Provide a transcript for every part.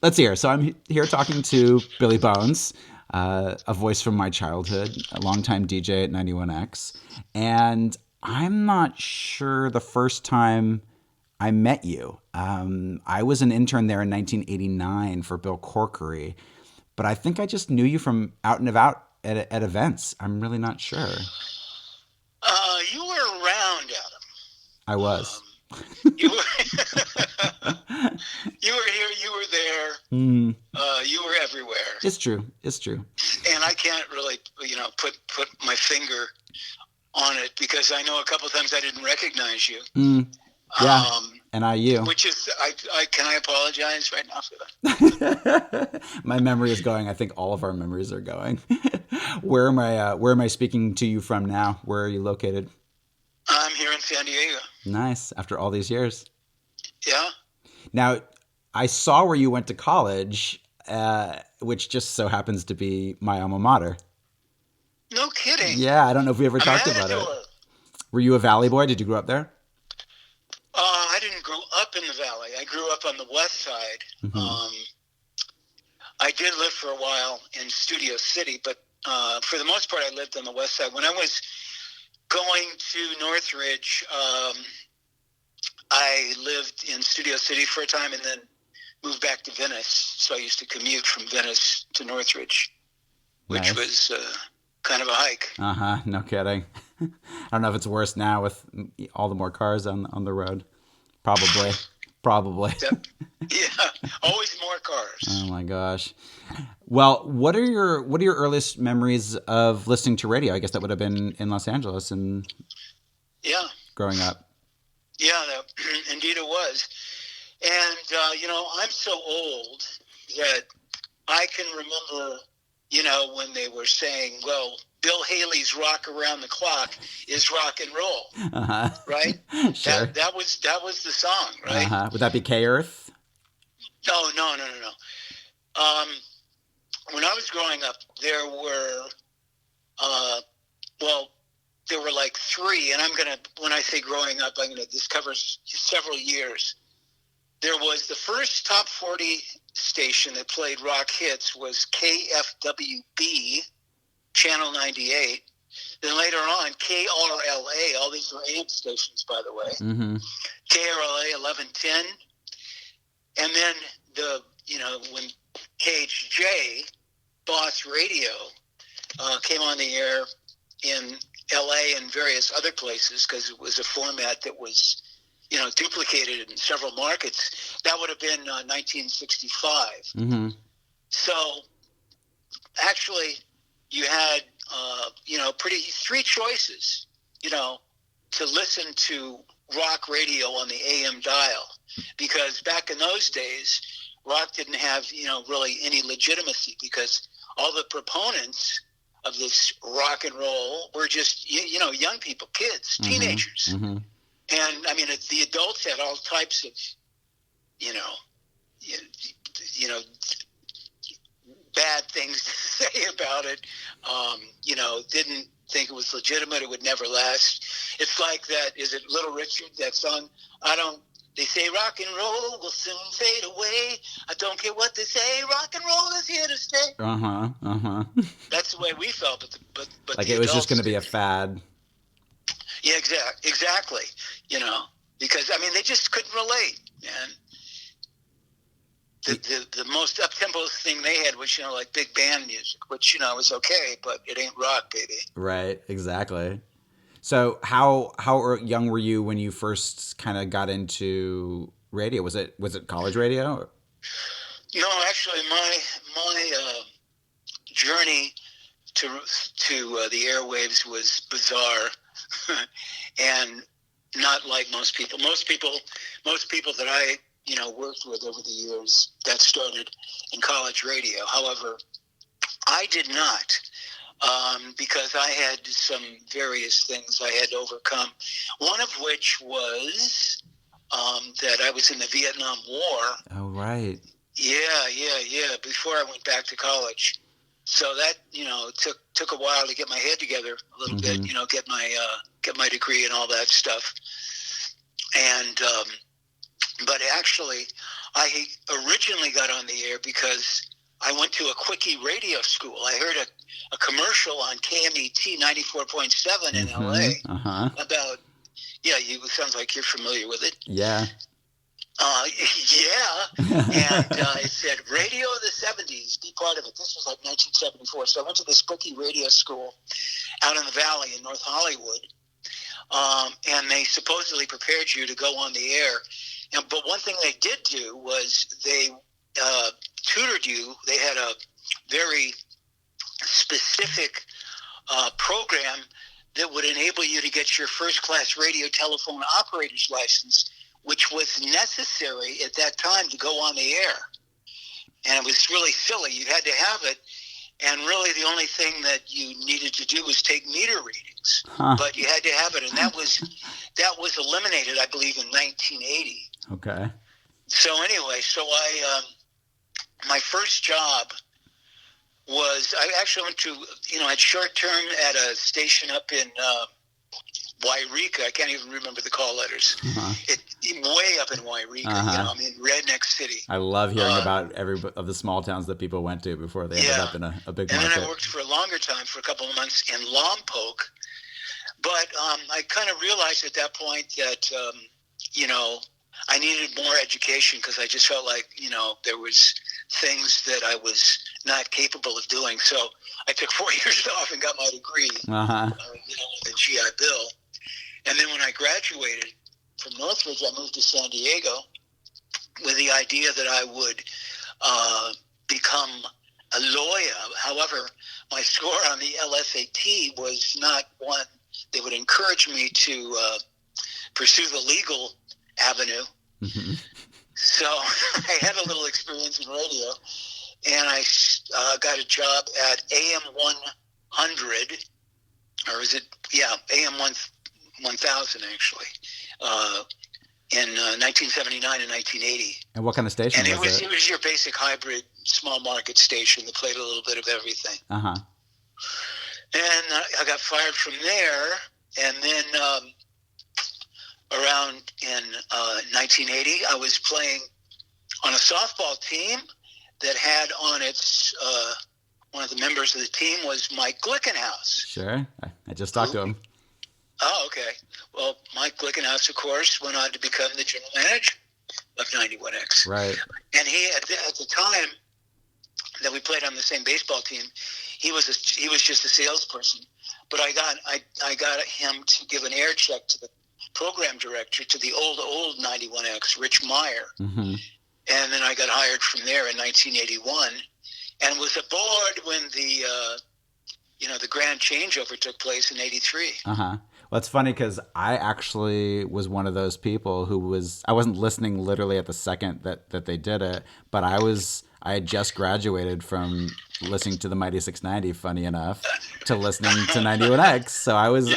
let's hear. So I'm here talking to Billy Bones, a voice from my childhood, a longtime DJ at 91X. And I'm not sure the first time I met you. I was an intern there in 1989 for Bill Corkery, but I think I just knew you from out and about at events. I'm really not sure. You were around, Adam. I was. You were you were here. You were there. Mm, You were everywhere. it's true. It's true. And I can't really, put my finger on it because I know a couple of times I didn't recognize you. Yeah. And you. Which is, can I apologize right now for that? My memory is going. I think all of our memories are going. Where am I speaking to you from now? Where are you located? I'm here in San Diego. Nice. After all these years. Yeah. Now, I saw where you went to college, which just so happens to be my alma mater. No kidding. Yeah, I don't know if we ever talked about it. Were you a Valley boy? Did you grow up there? I didn't grow up in the Valley. I grew up on the west side. Mm-hmm. I did live for a while in Studio City, but for the most part, I lived on the west side. When I was going to Northridge, I lived in Studio City for a time and then moved back to Venice. So I used to commute from Venice to Northridge, which was kind of a hike. Uh-huh. No kidding. I don't know if it's worse now with all the more cars on the road. Probably. Yeah, always more cars. Oh my gosh. Well, what are your earliest memories of listening to radio? I guess that would have been in Los Angeles and growing up. Yeah, indeed it was. And I'm so old that I can remember, when they were saying, well, Bill Haley's "Rock Around the Clock" is rock and roll, right? Sure. That was the song, right? Would that be K-Earth? No. When I was growing up, there were, there were like three, and when I say growing up, this covers several years. There was the first top 40 station that played rock hits was KFWB, Channel 98. Then later on, KRLA, all these were AM stations, by the way. Mm-hmm. KRLA 1110. And then when KHJ, Boss Radio, came on the air in LA and various other places because it was a format that was, duplicated in several markets. That would have been 1965. Mm-hmm. So actually you had, three choices, to listen to rock radio on the AM dial, because back in those days, rock didn't have, really any legitimacy because all the proponents of this rock and roll were just, young people, kids, teenagers. Mm-hmm. And the adults had all types of, bad things to say about it. Didn't think it was legitimate. It would never last. It's like that. Is it Little Richard? That song? They say rock and roll will soon fade away. I don't care what they say. Rock and roll is here to stay. That's the way we felt, but like it was just going to be a fad. Yeah, exactly. Because they just couldn't relate, man. The most up-tempo thing they had was, like big band music, which, was okay, but it ain't rock, baby. Right, exactly. So how young were you when you first kind of got into radio? Was it college radio? No, actually, my journey to the airwaves was bizarre, and not like most people. Most people that I worked with over the years, that started in college radio. However, I did not, because I had some various things I had to overcome. One of which was that I was in the Vietnam War. Oh, right. Yeah. Before I went back to college. So that, took a while to get my head together a little bit, get my degree and all that stuff. And, but actually I originally got on the air because I went to a quickie radio school. I heard a commercial on KMET 94.7 in LA about, it sounds like you're familiar with it. Yeah. And it said, Radio of the 70s, be part of it. This was like 1974. So I went to this quickie radio school out in the Valley in North Hollywood. And they supposedly prepared you to go on the air. But one thing they did do was they tutored you. They had a very specific program that would enable you to get your first-class radio telephone operator's license, which was necessary at that time to go on the air. And it was really silly. You had to have it. And really the only thing that you needed to do was take meter readings. But you had to have it. And that was eliminated, I believe, in 1980. Okay. So anyway, my first job was, I actually went to, I had short term at a station up in Wairika. I can't even remember the call letters. Way up in Wairika, redneck city. I love hearing about every of the small towns that people went to before they ended up in a big market. And then I worked for a longer time, for a couple of months in Lompoc. But I kind of realized at that point that, I needed more education because I just felt like, there was things that I was not capable of doing. So I took 4 years off and got my degree, the GI Bill. And then when I graduated from Northridge, I moved to San Diego with the idea that I would become a lawyer. However, my score on the LSAT was not one that would encourage me to pursue the legal avenue. So I had a little experience in radio, and I got a job at AM 100, or is it? Yeah, AM 1000 actually, in 1979 and 1980. And what kind of station was it? And it was your basic hybrid small market station that played a little bit of everything. And I got fired from there, and then around in 1980, I was playing on a softball team that had on its one of the members of the team was Mike Glickenhaus. Sure, I just talked to him. Oh, okay. Well, Mike Glickenhaus, of course, went on to become the general manager of 91X. Right. And he, at the time that we played on the same baseball team, he was just a salesperson. But I got him to give an air check to the program director, to the old 91X, Rich Meyer. And then I got hired from there in 1981 and was aboard when the grand changeover took place in 83. Well, it's funny because I actually was one of those people I wasn't listening literally at the second that they did it, but I had just graduated from listening to the Mighty 690, funny enough, to listening to 91X. So I was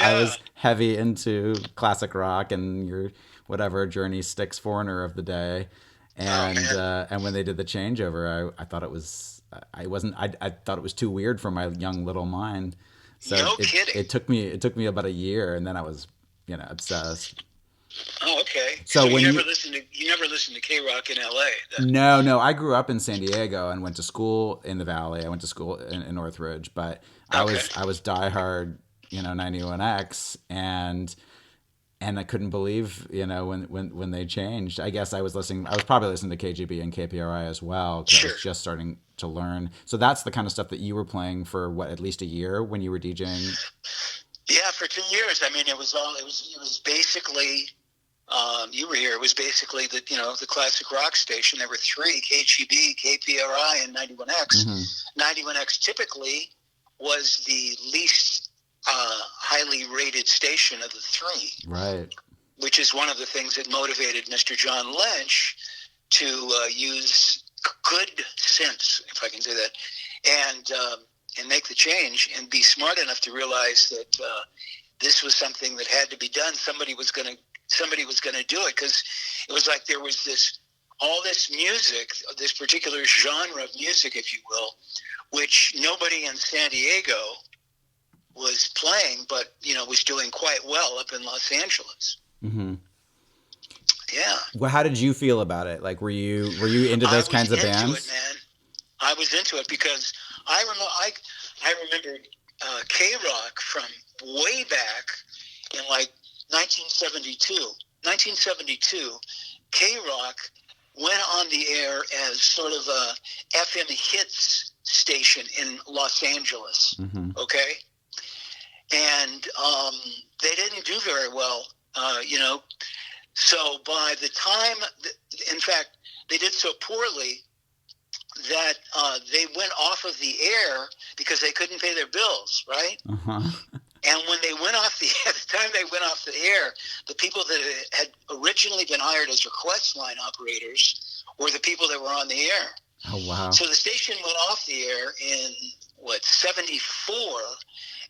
heavy into classic rock and your whatever Journey Styx Foreigner of the day. And and when they did the changeover, I thought it was I thought it was too weird for my young little mind. So kidding. It took me about a year, and then I was obsessed. Oh, okay. So when you never listened to K-Rock in LA? Then? No. I grew up in San Diego and went to school in the Valley. I went to school in Northridge, but I was diehard, 91X, and I couldn't believe, when they changed. I guess I was probably listening to KGB and KPRI as well, because I was just starting to learn. So that's the kind of stuff that you were playing for at least a year when you were DJing? Yeah, for 2 years. I mean, it was basically, you were here. It was basically the classic rock station. There were three: KGB, KPRI, and 91X. 91X typically was the least highly rated station of the three. Right. Which is one of the things that motivated Mr. John Lynch to use good sense, if I can say that, and make the change and be smart enough to realize that this was something that had to be done. Somebody was going to do it, because it was like there was all this music, this particular genre of music, if you will, which nobody in San Diego was playing, but was doing quite well up in Los Angeles. Yeah. Well, how did you feel about it? Like, were you into those kinds of into bands? it, man. I was into it because I remembered K Rock from way back in like 1972. 1972, K Rock went on the air as sort of a FM hits station in Los Angeles. Mm-hmm. Okay, and they didn't do very well, you know. So by the time, in fact, they did so poorly that they went off of the air because they couldn't pay their bills, right? Uh-huh. And when they went off at the time they went off the air, the people that had originally been hired as request line operators were the people that were on the air. Oh, wow. So the station went off the air in, 74,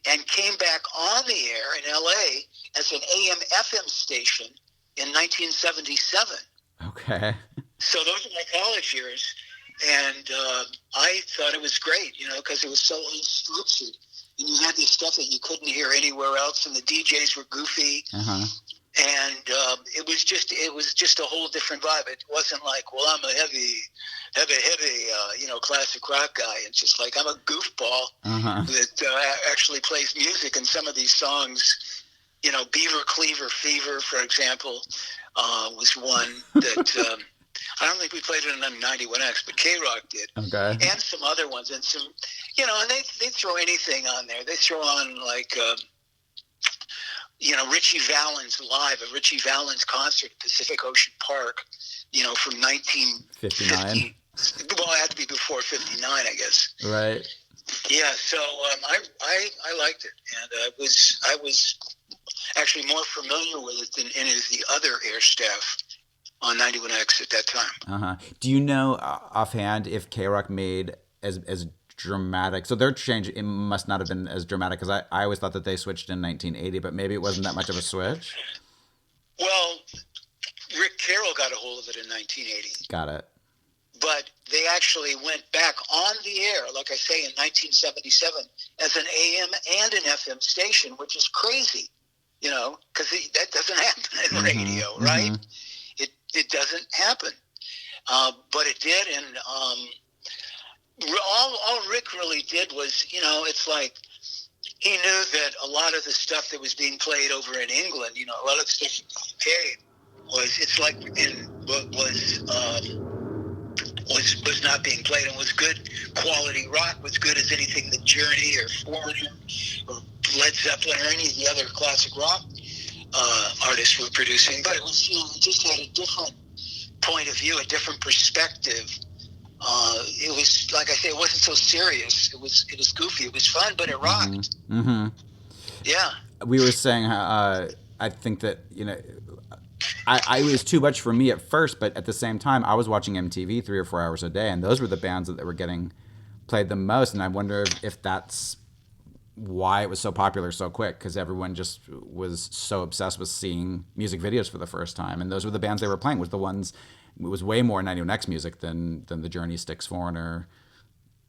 and came back on the air in L.A. as an AM/FM station in 1977. Okay. So those are my college years. And I thought it was great, you know, because it was so unstructured. And you had this stuff that you couldn't hear anywhere else, and the DJs were goofy. Uh-huh. And it was just a whole different vibe. It wasn't like, well, I'm a heavy, you know, classic rock guy. It's just like I'm a goofball that actually plays music. And some of these songs, you know, Beaver Cleaver Fever, for example, was one that I don't think we played it on 91X, but K-Rock did. Okay. And some other ones. And some, you know, and they throw anything on there. They throw on, like, you know, Richie Valens live, a Richie Valens concert at Pacific Ocean Park, you know, from 1959. Well, it had to be before 59, I guess. Right. Yeah, so I liked it, and I was actually more familiar with it than any of the other air staff on 91X at that time. Uh-huh. Do you know offhand if K-Rock made as dramatic? So their change, it must not have been as dramatic, because I always thought that they switched in 1980, but maybe it wasn't that much of a switch. Well, Rick Carroll got a hold of it in 1980. Got it. But they actually went back on the air, like I say, in 1977 as an AM and an FM station, which is crazy, you know, because that doesn't happen in radio, right? It doesn't happen. But it did, and all Rick really did was, you know, it's like he knew that a lot of the stuff that was being played over in England, you know, a lot of the stuff in the UK was not being played, and was good quality rock, was good as anything that Journey or Foreigner or Led Zeppelin or any of the other classic rock artists were producing. But it was, you know, it just had a different point of view, a different perspective. It was, like I say, it wasn't so serious. It was goofy. It was fun, but it rocked. Mm-hmm. Yeah. We were saying, I think that, you know, I was too much for me at first, but at the same time, I was watching MTV 3 or 4 hours a day, and those were the bands that were getting played the most. And I wonder if that's why it was so popular so quick, because everyone just was so obsessed with seeing music videos for the first time, and those were the bands they were playing. Was the ones, it was way more 91X music than the Journey, Styx, Foreigner,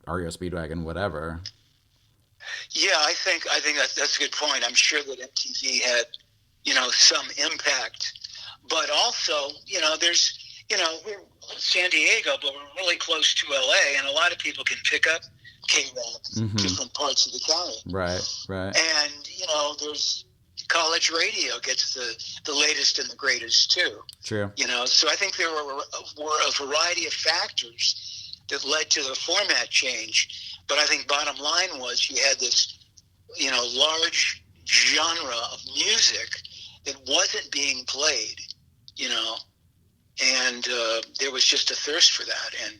REO Speedwagon, whatever. Yeah, I think that's a good point. I'm sure that MTV had, you know, some impact. But also, you know, there's, you know, we're San Diego, but we're really close to LA, and a lot of people can pick up K-Rock in different parts of the county. Right. And, you know, there's college radio gets the latest and the greatest too. True. You know, so I think there were a variety of factors that led to the format change. But I think bottom line was you had this, you know, large genre of music that wasn't being played, you know, and there was just a thirst for that, and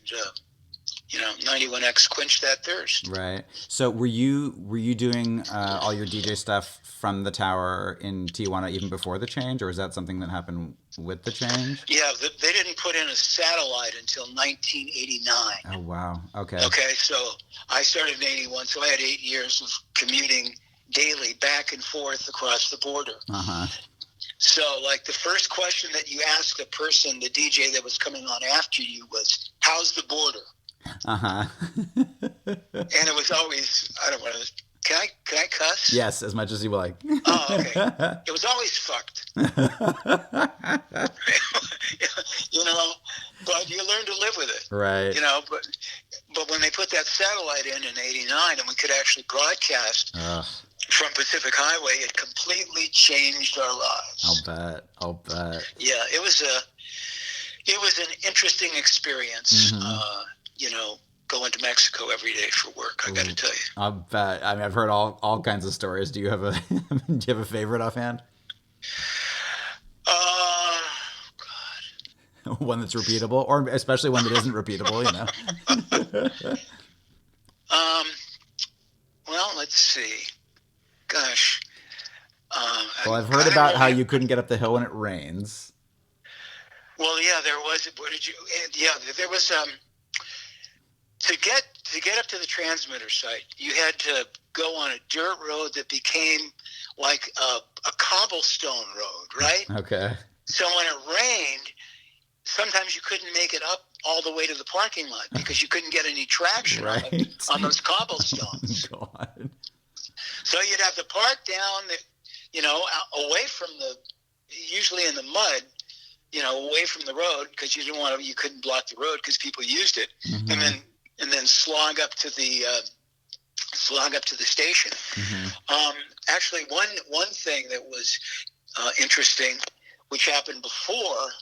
you know, 91X quenched that thirst. Right. So were you doing all your DJ stuff from the tower in Tijuana even before the change, or is that something that happened with the change? Yeah, they didn't put in a satellite until 1989. Oh, wow. Okay. Okay, so I started in 81, so I had 8 years of commuting daily back and forth across the border. Uh-huh. So, like, the first question that you asked the person, the DJ that was coming on after you, was, how's the border? Uh-huh. And it was always, I don't want to, can I cuss? Yes, as much as you like. Oh, okay. It was always fucked. you know, but you learn to live with it. Right. You know, but when they put that satellite in '89 and we could actually broadcast from Pacific Highway, it completely changed our lives. I'll bet. Yeah, it was an interesting experience. You know, going to Mexico every day for work. I got to tell you. I'll bet. I mean, I've heard all kinds of stories. Do you have a favorite offhand? God. One that's repeatable, or especially one that isn't repeatable. You know. Well, let's see. Gosh. Well, I've heard about how you couldn't get up the hill when it rains. Well, yeah, there was. What did you? Yeah, there was. To get up to the transmitter site, you had to go on a dirt road that became like a cobblestone road, right? Okay. So when it rained, sometimes you couldn't make it up all the way to the parking lot because you couldn't get any traction on those cobblestones. God. So you'd have to park down, you know, away from usually in the mud, you know, away from the road because you couldn't block the road because people used it, and then slog up to the station. Actually, one thing that was interesting, which happened before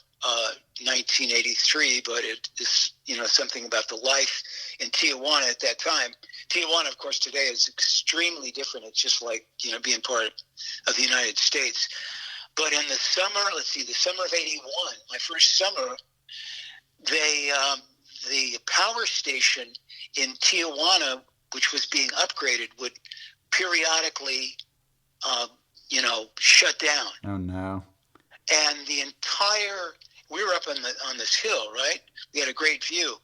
1983, but it is, you know, something about the life in Tijuana at that time. Tijuana, of course, today is extremely different. It's just like, you know, being part of the United States. But in the summer, the summer of '81, my first summer, the power station in Tijuana, which was being upgraded, would periodically, you know, shut down. Oh no! And we were up on this hill, right? We had a great view,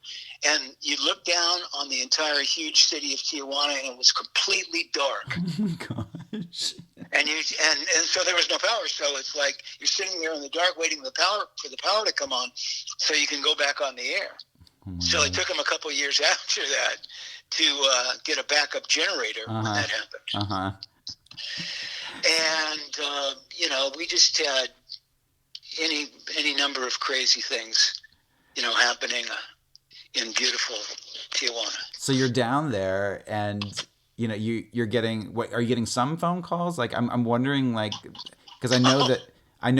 and you look down on the entire huge city of Tijuana, and it was completely dark. Oh my gosh! And so there was no power. So it's like you're sitting there in the dark, waiting for the power to come on, so you can go back on the air. So it took them a couple of years after that to get a backup generator when that happened. And you know, we just had any number of crazy things, you know, happening in beautiful Tijuana. So you're down there, and you know you're getting are you getting some phone calls? Like I'm wondering, like, because I know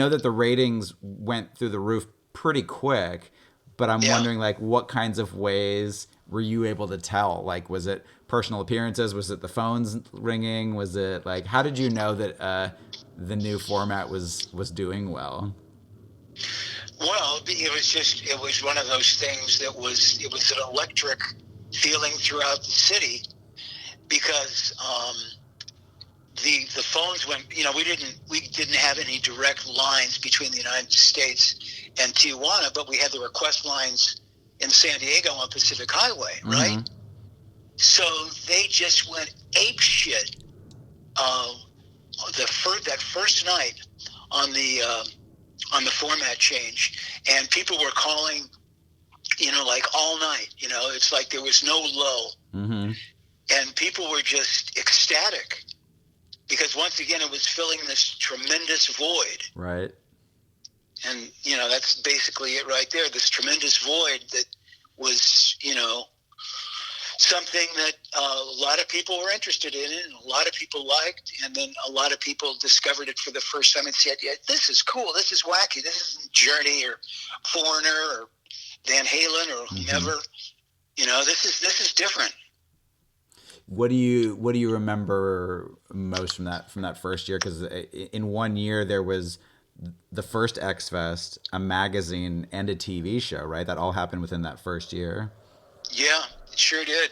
that the ratings went through the roof pretty quick, but I'm wondering, like, what kinds of ways were you able to tell? Like, was it personal appearances? Was it the phones ringing? Was it like, how did you know that the new format was doing well? Well, it was one of those things it was an electric feeling throughout the city because the phones went, you know, we didn't have any direct lines between the United States and Tijuana, but we had the request lines in San Diego on Pacific Highway, right? So they just went ape shit that first night on the format change, and people were calling, you know, like all night. You know, it's like there was no lull, and people were just ecstatic because once again it was filling this tremendous void. Right. And, you know, that's basically it right there. This tremendous void that was, you know, something that a lot of people were interested in and a lot of people liked. And then a lot of people discovered it for the first time and said, yeah, this is cool. This is wacky. This isn't Journey or Foreigner or Van Halen or whomever. You know, this is different. What do you remember most from that first year? Because in 1 year there was the first X Fest, a magazine, and a TV show, right? That all happened within that first year. Yeah, it sure did.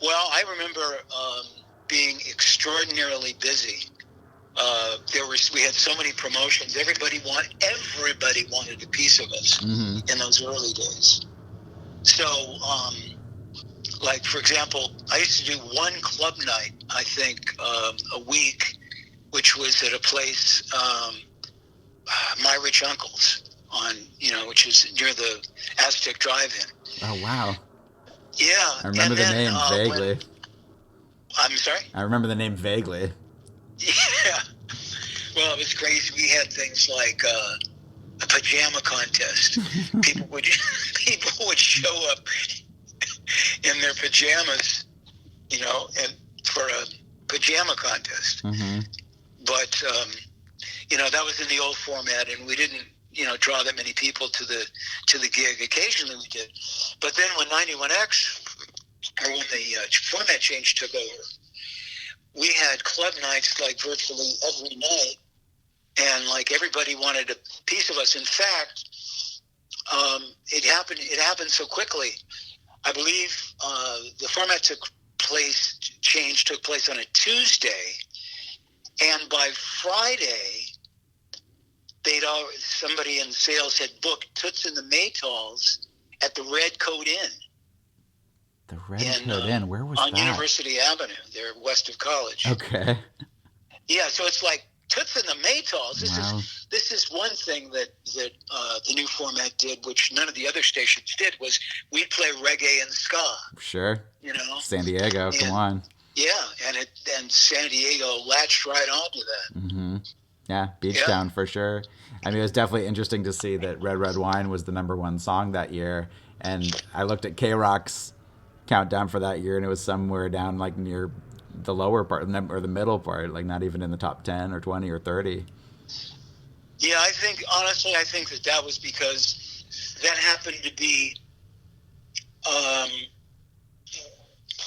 Well, I remember being extraordinarily busy. We had so many promotions. Everybody wanted a piece of us in those early days. So, like, for example, I used to do one club night, I think, a week, which was at a place, My Rich Uncle's which is near the Aztec Drive-In. Oh, wow. Yeah. I remember the name vaguely. I'm sorry? I remember the name vaguely. Yeah. Well, it was crazy. We had things like a pajama contest. People would people would show up in their pajamas, and for a pajama contest. Mm-hmm. But that was in the old format, and we didn't draw that many people to the gig. Occasionally we did, but then when 91X, or when the format change took over, we had club nights like virtually every night, and like everybody wanted a piece of us. In fact, it happened so quickly. I believe the format change took place on a Tuesday, and by Friday, somebody in sales had booked Toots and the Maytals at the Red Coat Inn. The Red Coat Inn, where was on that? On University Avenue, there west of college. Okay. Yeah, so it's like Toots and the Maytals. Wow. This is one thing that the new format did, which none of the other stations did, was we'd play reggae and ska. Sure. San Diego, come on. Yeah, and San Diego latched right onto that. Mm-hmm. Yeah, Beach Town for sure. I mean, it was definitely interesting to see that Red Red Wine was the #1 song that year. And I looked at K-Rock's countdown for that year, and it was somewhere down like near the lower part or the middle part, like not even in the top 10 or 20 or 30. Yeah, honestly, I think that was because that happened to be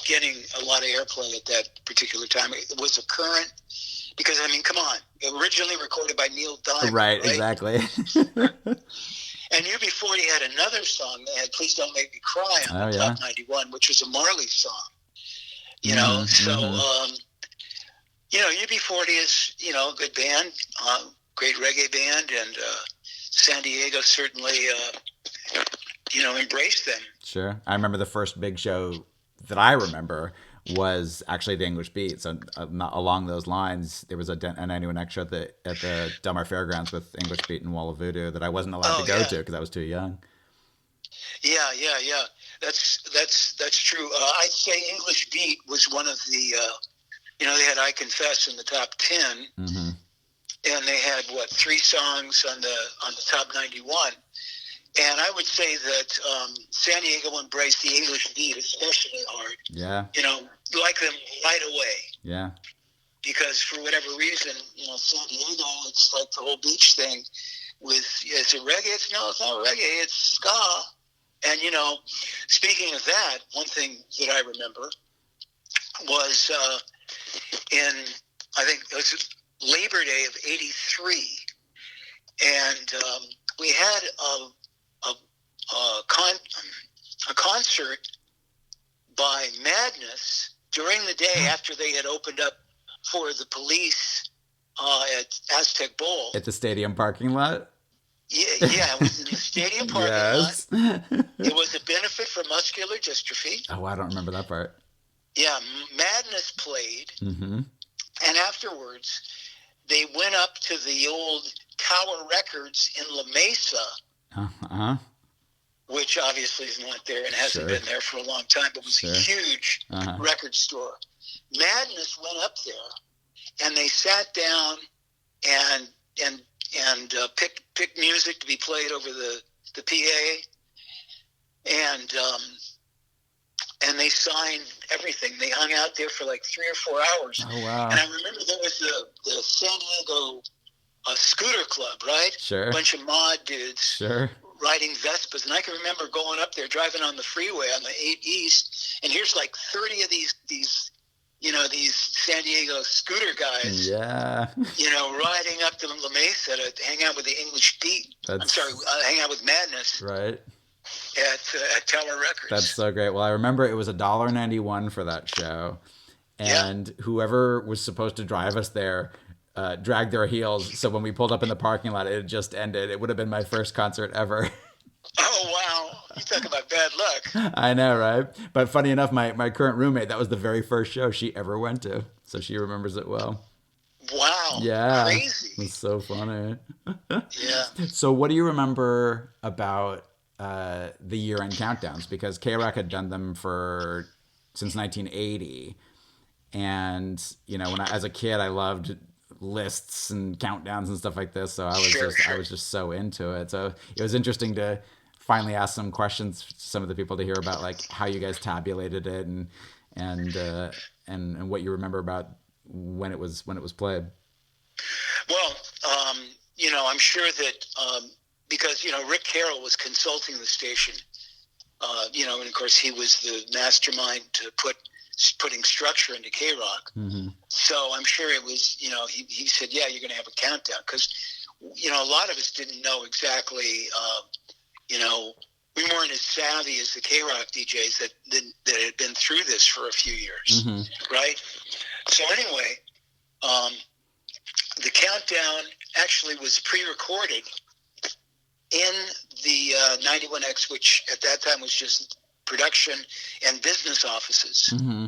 getting a lot of airplay at that particular time. It was a current, because, I mean, come on, originally recorded by Neil Diamond. Right? Exactly. And UB40 had another song. They had "Please Don't Make Me Cry" on the Top 91, which was a Marley song. UB40 is a good band, great reggae band, and San Diego certainly embraced them. Sure, I remember the first big show that I remember was actually the English Beat. So along those lines, there was a 91X show at the Del Mar Fairgrounds with English Beat and Wall of Voodoo that I wasn't allowed to go to because I was too young. Yeah. That's true. I'd say English Beat was one of the, they had "I Confess" in the top 10, mm-hmm. and they had 3 songs on the top 91. And I would say that San Diego embraced the English Beat especially hard. Yeah. Like them right away. Yeah. Because for whatever reason, San Diego, it's like the whole beach thing with, is it reggae? No, it's not reggae, it's ska. And, speaking of that, one thing that I remember was I think it was Labor Day of '83. And we had a concert by Madness during the day after they had opened up for the Police at Aztec Bowl. At the stadium parking lot? Yeah, it was in the stadium parking lot. It was a benefit for muscular dystrophy. Oh, I don't remember that part. Yeah, Madness played, mm-hmm. and afterwards they went up to the old Tower Records in La Mesa, uh-huh. which obviously is not there and hasn't been there for a long time, but was a huge record store. Madness went up there, and they sat down and picked music to be played over the PA, and they signed everything. They hung out there for like 3 or 4 hours. Oh, wow. And I remember there was the San Diego scooter club, right? Sure. A bunch of mod dudes. Sure. Riding Vespas. And I can remember going up there, driving on the freeway on the 8 East, and here's like 30 of these San Diego scooter guys. Yeah. Riding up to La Mesa to hang out with the English Beat. Hang out with Madness. Right. At Tower Records. That's so great. Well, I remember it was $1.91 for that show, and whoever was supposed to drive us there dragged their heels. So when we pulled up in the parking lot, it had just ended. It would have been my first concert ever. Oh, wow. You talk about bad luck. I know, right? But funny enough, my current roommate, that was the very first show she ever went to. So she remembers it well. Wow. Yeah. Crazy. It's so funny. Yeah. So what do you remember about the year-end countdowns? Because K-Rock had done them since 1980. And, when as a kid, I loved lists and countdowns and stuff like this. So I was Sure, I sure. was just so into it. So it was interesting to finally ask some questions to some of the people to hear about like how you guys tabulated it and uh, and what you remember about when it was played. Well, I'm sure that because Rick Carroll was consulting the station, and of course he was the mastermind to putting structure into K Rock. Mm-hmm. So I'm sure it was, he said, yeah, you're going to have a countdown because, a lot of us didn't know exactly, we weren't as savvy as the K Rock DJs that had been through this for a few years, Mm-hmm. right? So anyway, the countdown actually was pre-recorded in the 91X, which at that time was just production and business offices. Mm-hmm.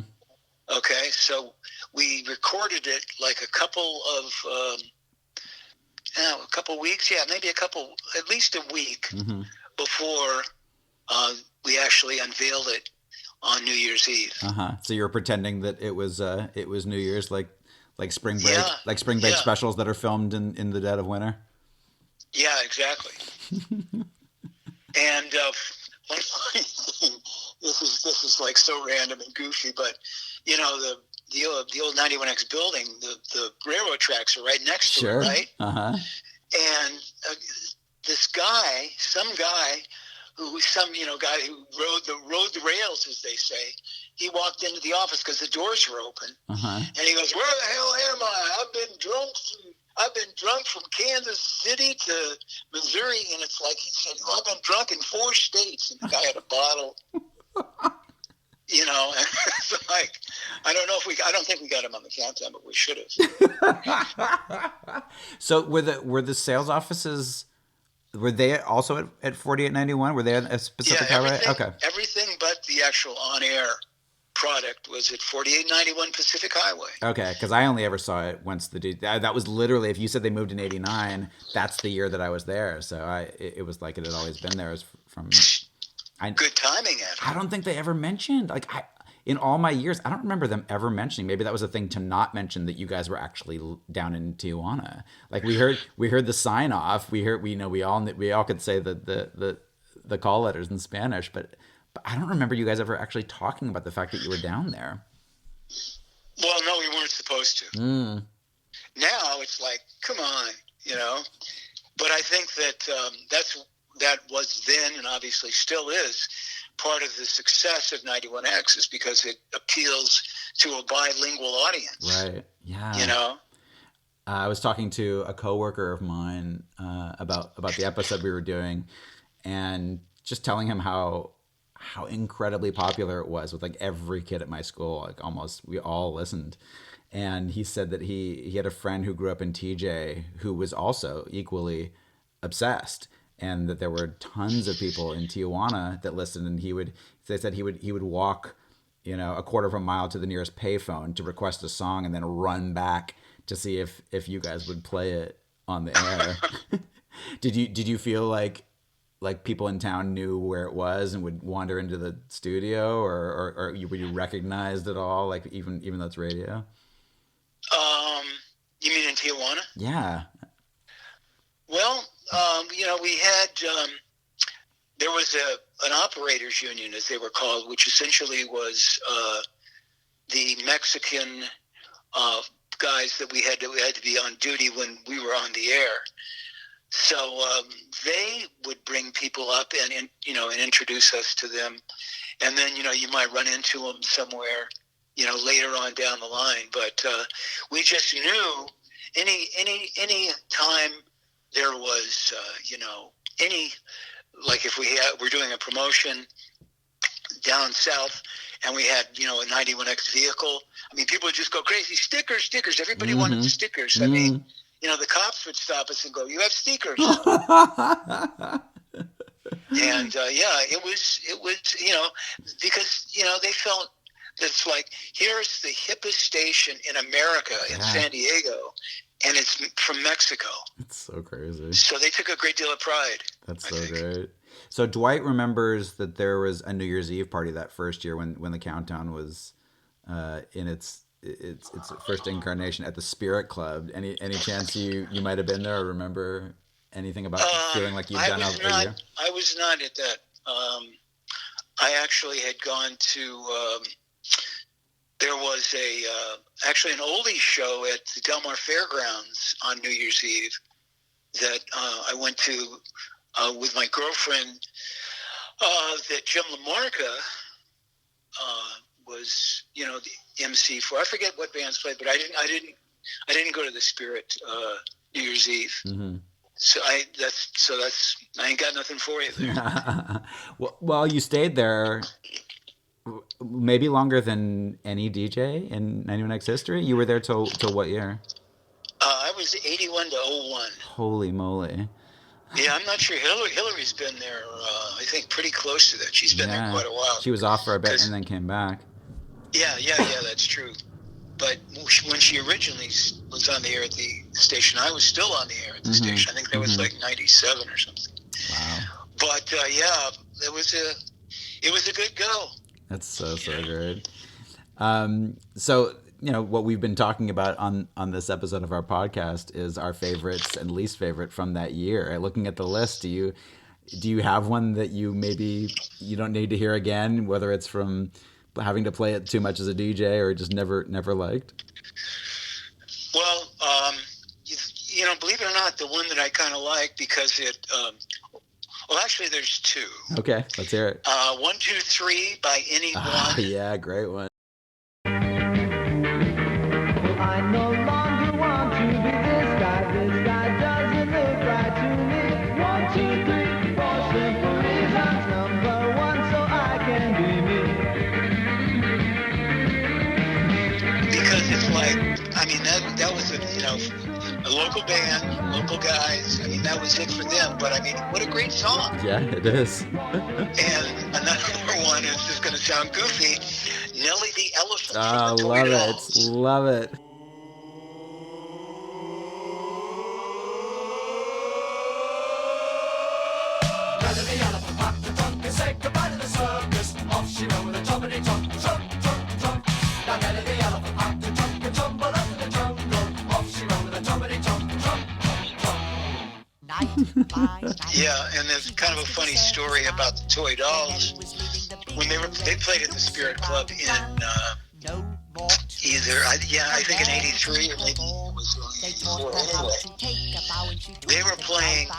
Okay, so we recorded it like a couple weeks, maybe at least a week Mm-hmm. before we actually unveiled it on New Year's Eve. So you're pretending that it was New Year's, like spring break, Yeah. specials that are filmed in the dead of winter. Yeah, exactly. And one funny thing, this is like so random and goofy, but the old 91X building, the railroad tracks are right next to it, right? And some guy who rode the rails, as they say, he walked into the office because the doors were open, and he goes, "Where the hell am I? I've been drunk from Kansas City to Missouri," and it's like he said, "I've been drunk in 4 states," and the guy had a bottle. It's like, I don't think we got him on the countdown, but we should have. So were the sales offices, were they also at 4891? Were they at a specific highway? Okay. Everything but the actual on-air product was at 4891 Pacific Highway. Okay, because I only ever saw it once. That was literally, if you said they moved in '89, that's the year that I was there. So it was like it had always been there. It was from. Good timing, Andrew. I don't think they ever mentioned, in all my years, I don't remember them ever mentioning. Maybe that was a thing to not mention, that you guys were actually down in Tijuana. Like we heard the sign off. We all could say the call letters in Spanish, but I don't remember you guys ever actually talking about the fact that you were down there. Well, no, we weren't supposed to. Now it's like, come on, But I think that that was then, and obviously still is, part of the success of 91X is because it appeals to a bilingual audience. Right. Yeah. I was talking to a coworker of mine about the episode we were doing, and just telling him how incredibly popular it was with like every kid at my school. Like almost we all listened. And he said that he had a friend who grew up in TJ who was also equally obsessed, and that there were tons of people in Tijuana that listened. And they said he would walk, a quarter of a mile to the nearest payphone to request a song, and then run back to see if you guys would play it on the air. Did you feel like people in town knew where it was and would wander into the studio, or were you recognized at all? Like even though it's radio. You mean in Tijuana? Yeah. Well, we had there was an operators union, as they were called, which essentially was the Mexican guys that we had to be on duty when we were on the air. So they would bring people up and introduce us to them, and then you might run into them somewhere later on down the line. But we just knew any time there was like if we're doing a promotion down south and we had a 91X vehicle, I mean, people would just go crazy. Stickers. Everybody wanted stickers. I mean, the cops would stop us and go, "You have stickers." And it was because they felt that it's like, here's the hippest station in America, in San Diego, and it's from Mexico. It's so crazy. So they took a great deal of pride. That's so great. So Dwight remembers that there was a New Year's Eve party that first year when the countdown was in its its first incarnation at the Spirit Club. Any chance you might have been there or remember anything about feeling like you've done a year? I was not at that. I actually had gone to. There was actually an oldies show at the Del Mar Fairgrounds on New Year's Eve that I went to with my girlfriend. That Jim LaMarca was, the MC for. I forget what bands played, but I didn't go to the Spirit New Year's Eve. Mm-hmm. So I ain't got nothing for you there. Well, you stayed there maybe longer than any DJ in 91X history. You were there till what year? I was 81 to 01. Holy moly. Yeah, I'm not sure. Hillary's been there, I think, pretty close to that. She's been there quite a while. She was off for a bit and then came back. Yeah, that's true. But when she originally was on the air at the station, I was still on the air at the station. I think that was like 97 or something. Wow. But, it was a good go. That's so great. So, what we've been talking about on this episode of our podcast is our favorites and least favorite from that year. Looking at the list, do you have one that you don't need to hear again, whether it's from having to play it too much as a DJ or just never liked? Well, believe it or not, the one that I kind of like because it. Well, actually, there's two. Okay, let's hear it. 1, 2, 3 by Anyone. Yeah, great one. I no longer want to be this guy. This guy doesn't look right to me. 1, 2, 3, 4 simple reasons. Number 1, so I can be me. Because it's like, that was a local band, local guys. That was it for them. But what a great song. Yeah, it is. And another one is just going to sound goofy. Nelly the Elephant. Love it. Nelly the elephant packed the trunk and said goodbye to the circus. Off she went with a choppity chomp. Now Nelly the elephant packed the trunk and tumbled up in the jungle. Off she went with a choppity chomp. Yeah, and there's kind of a funny story about the Toy Dolls. When they played at the Spirit Club in I think in 83 or maybe it was 84. Anyway, they were playing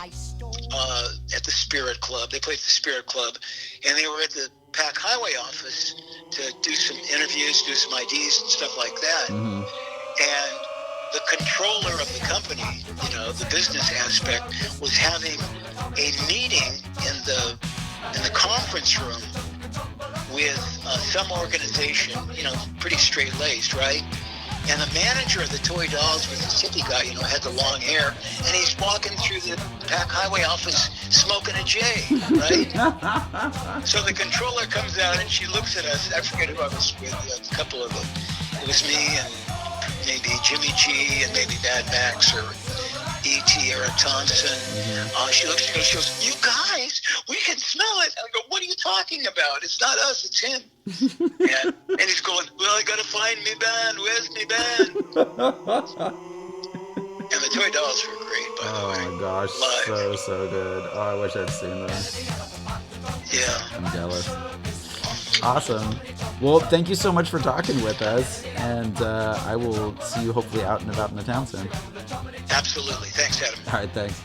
at the Spirit Club. They played at the Spirit Club, and they were at the Pac Highway office to do some interviews, do some IDs and stuff like that. Mm-hmm. And the controller of the company, the business aspect, was having a meeting in the conference room with some organization, pretty straight-laced, right? And the manager of the Toy Dolls was this hippie guy, had the long hair, and he's walking through the Pac Highway office smoking a J, right? So the controller comes out and she looks at us. I forget who I was with, a couple of them. It was me and maybe Jimmy G and maybe Bad Max or E.T. Eric Thompson. Mm-hmm. She looks at me and she goes, "You guys, we can smell it." I go, "What are you talking about? It's not us, it's him." and he's going, "Well, I gotta find me band. Where's me band?" And the Toy Dolls were great, by the way. Oh my gosh, live. So good. Oh, I wish I'd seen them. Yeah. I'm jealous. Awesome. Well, thank you so much for talking with us, and I will see you hopefully out and about in the town soon. Absolutely. Thanks, Adam. All right, thanks.